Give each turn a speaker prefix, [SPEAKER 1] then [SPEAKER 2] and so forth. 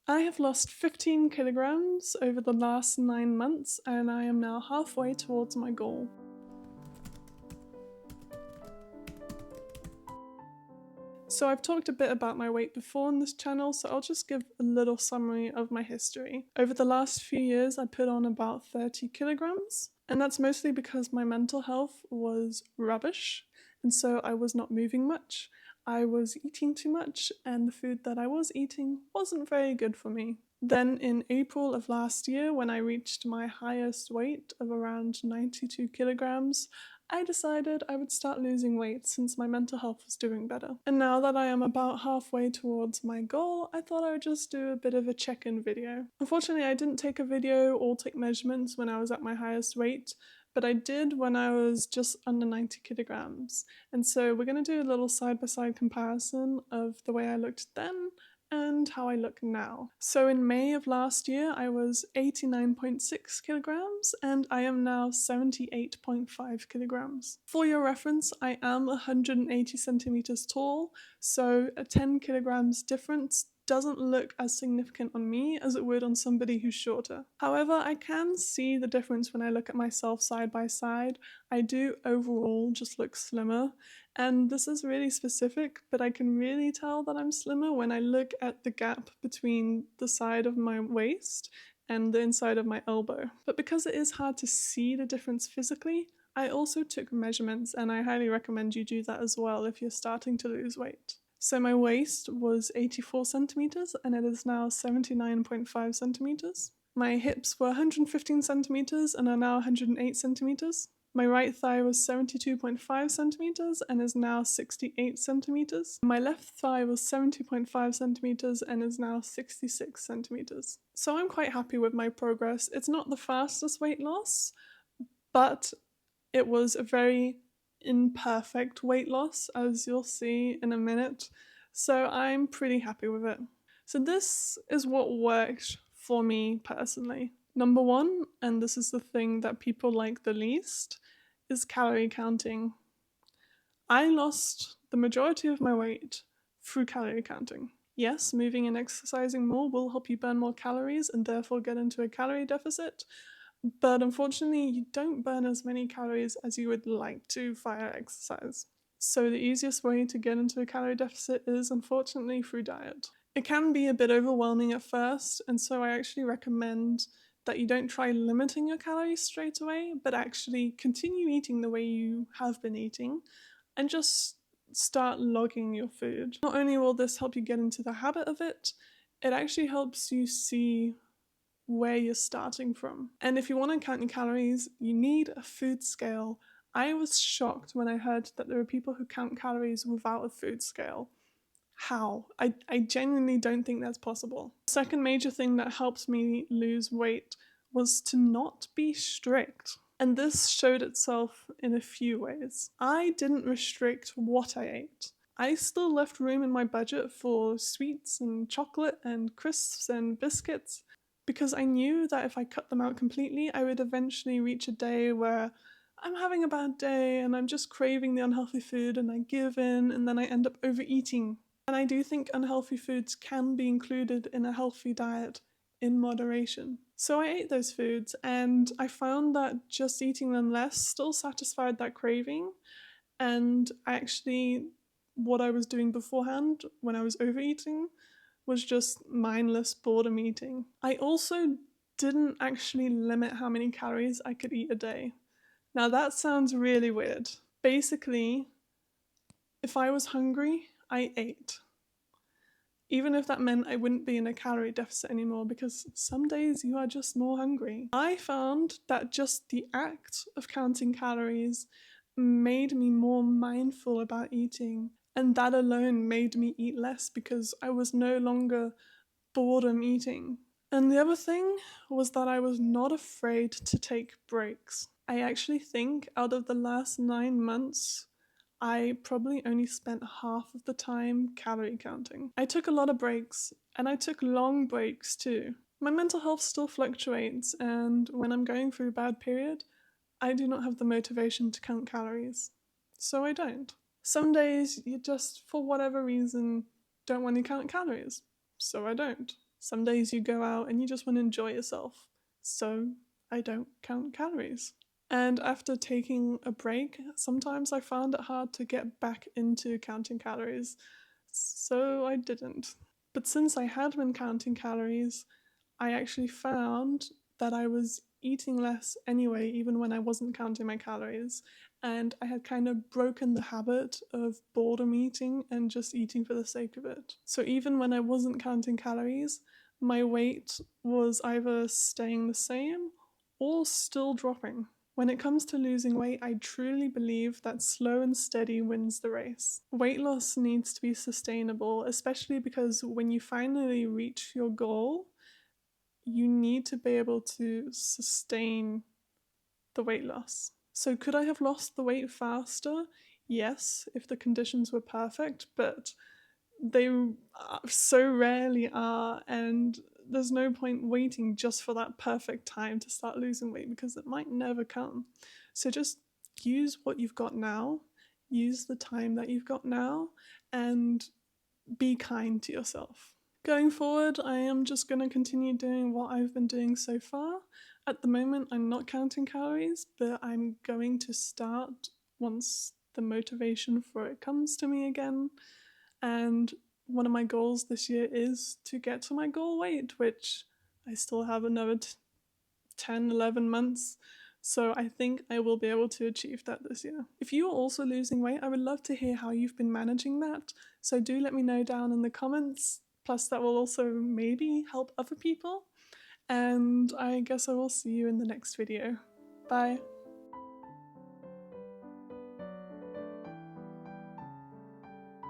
[SPEAKER 1] I have lost 15 kilograms over the last 9 months and I am now halfway towards my goal. So I've talked a bit about my weight before on this channel, so I'll just give a little summary of my history. Over the last few years, I put on about 30 kilograms, and that's mostly because my mental health was rubbish, and so I was not moving much. I was eating too much, and the food that I was eating wasn't very good for me. Then in April of last year, when I reached my highest weight of around 92 kilograms, I decided I would start losing weight since my mental health was doing better. And now that I am about halfway towards my goal, I thought I would just do a bit of a check-in video. Unfortunately, I didn't take a video or take measurements when I was at my highest weight, but I did when I was just under 90 kilograms. And so we're going to do a little side-by-side comparison of the way I looked then and how I look now. So in May of last year, I was 89.6 kilograms and I am now 78.5 kilograms. For your reference, I am 180 centimeters tall, so a 10 kilograms difference doesn't look as significant on me as it would on somebody who's shorter. However, I can see the difference when I look at myself side by side. I do overall just look slimmer, and this is really specific, but I can really tell that I'm slimmer when I look at the gap between the side of my waist and the inside of my elbow. But because it is hard to see the difference physically, I also took measurements, and I highly recommend you do that as well if you're starting to lose weight. So my waist was 84 centimeters and it is now 79.5 centimeters. My hips were 115 centimeters and are now 108 centimeters. My right thigh was 72.5 centimeters and is now 68 centimeters. My left thigh was 70.5 centimeters and is now 66 centimeters. So I'm quite happy with my progress. It's not the fastest weight loss, but it was a very imperfect weight loss, as you'll see in a minute, so I'm pretty happy with it. So this is what worked for me personally. Number one, and this is the thing that people like the least, is calorie counting. I lost the majority of my weight through calorie counting. Yes, moving and exercising more will help you burn more calories and therefore get into a calorie deficit, but unfortunately, you don't burn as many calories as you would like to via exercise. So the easiest way to get into a calorie deficit is, unfortunately, through diet. It can be a bit overwhelming at first, and so I actually recommend that you don't try limiting your calories straight away, but actually continue eating the way you have been eating, and just start logging your food. Not only will this help you get into the habit of it, it actually helps you see where you're starting from. And if you want to count your calories, you need a food scale. I was shocked when I heard that there are people who count calories without a food scale. How? I genuinely don't think that's possible. The second major thing that helped me lose weight was to not be strict. And this showed itself in a few ways. I didn't restrict what I ate. I still left room in my budget for sweets and chocolate and crisps and biscuits, because I knew that if I cut them out completely, I would eventually reach a day where I'm having a bad day and I'm just craving the unhealthy food and I give in and then I end up overeating. And I do think unhealthy foods can be included in a healthy diet in moderation. So I ate those foods and I found that just eating them less still satisfied that craving, and actually what I was doing beforehand when I was overeating was just mindless boredom eating. I also didn't actually limit how many calories I could eat a day. Now that sounds really weird. Basically, if I was hungry, I ate. Even if that meant I wouldn't be in a calorie deficit anymore, because some days you are just more hungry. I found that just the act of counting calories made me more mindful about eating, and that alone made me eat less because I was no longer boredom eating. And the other thing was that I was not afraid to take breaks. I actually think out of the last 9 months, I probably only spent half of the time calorie counting. I took a lot of breaks, and I took long breaks too. My mental health still fluctuates, and when I'm going through a bad period, I do not have the motivation to count calories. So I don't. Some days you just, for whatever reason, don't want to count calories. So I don't. Some days you go out and you just want to enjoy yourself. So I don't count calories. And after taking a break, sometimes I found it hard to get back into counting calories. So I didn't. But since I had been counting calories, I actually found that I was eating less anyway, even when I wasn't counting my calories. And I had kind of broken the habit of boredom eating and just eating for the sake of it. So even when I wasn't counting calories, my weight was either staying the same or still dropping. When it comes to losing weight, I truly believe that slow and steady wins the race. Weight loss needs to be sustainable, especially because when you finally reach your goal, you need to be able to sustain the weight loss. So, could I have lost the weight faster? Yes, if the conditions were perfect, but they so rarely are, and there's no point waiting just for that perfect time to start losing weight because it might never come. So just use what you've got now, use the time that you've got now, and be kind to yourself. Going forward, I am just going to continue doing what I've been doing so far. At the moment, I'm not counting calories, but I'm going to start once the motivation for it comes to me again. And one of my goals this year is to get to my goal weight, which I still have another 10, 11 months. So I think I will be able to achieve that this year. If you are also losing weight, I would love to hear how you've been managing that. So do let me know down in the comments. Plus, that will also maybe help other people. And I guess I will see you in the next video. Bye.